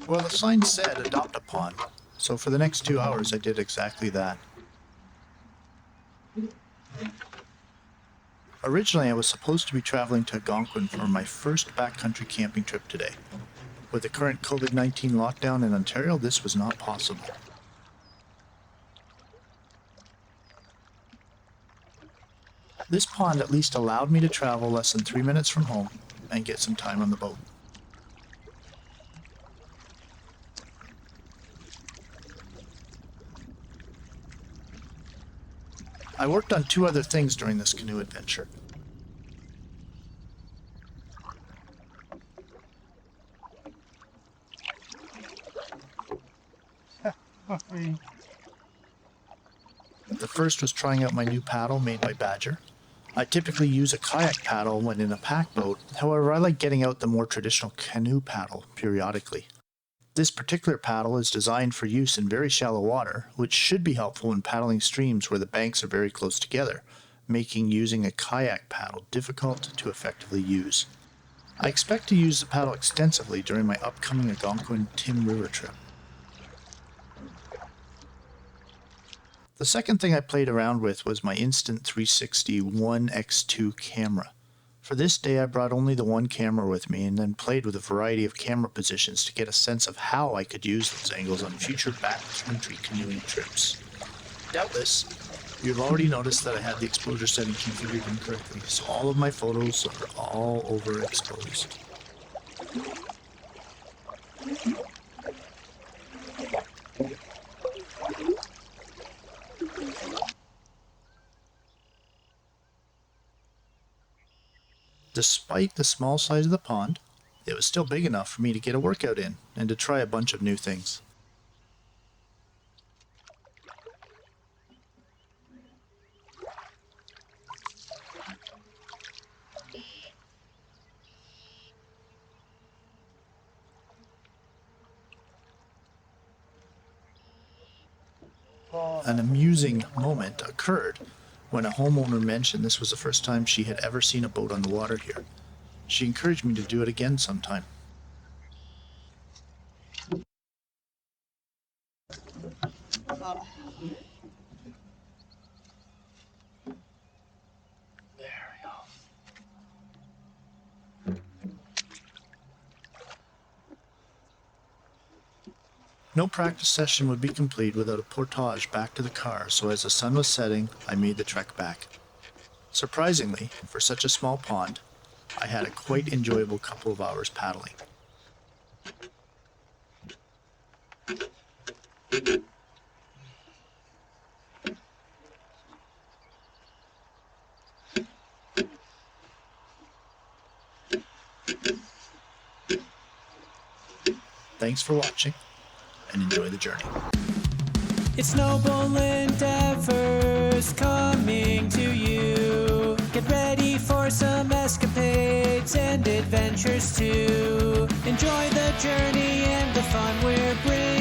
Well, the sign said adopt a pond, so for the next 2 hours I did exactly that. Originally I was supposed to be traveling to Algonquin for my first backcountry camping trip today. With the current COVID-19 lockdown in Ontario, this was not possible. This pond at least allowed me to travel less than 3 minutes from home and get some time on the boat. I worked on 2 other things during this canoe adventure. The first was trying out my new paddle made by Badger. I typically use a kayak paddle when in a pack boat, however I like getting out the more traditional canoe paddle periodically. This particular paddle is designed for use in very shallow water, which should be helpful when paddling streams where the banks are very close together, making using a kayak paddle difficult to effectively use. I expect to use the paddle extensively during my upcoming Algonquin Tim River trip. The second thing I played around with was my Insta360 1x2 camera. For this day I brought only the one camera with me and then played with a variety of camera positions to get a sense of how I could use those angles on future backcountry canoeing trips. Doubtless, you've already noticed that I had the exposure setting configured incorrectly, so all of my photos are all overexposed. Despite the small size of the pond, it was still big enough for me to get a workout in and to try a bunch of new things. An amusing moment occurred when a homeowner mentioned this was the first time she had ever seen a boat on the water here. She encouraged me to do it again sometime. No practice session would be complete without a portage back to the car, so as the sun was setting, I made the trek back. Surprisingly, for such a small pond, I had a quite enjoyable couple of hours paddling. Thanks for watching, and enjoy the journey. It's noble endeavors coming to you. Get ready for some escapades and adventures too. Enjoy the journey and the fun we're bringing.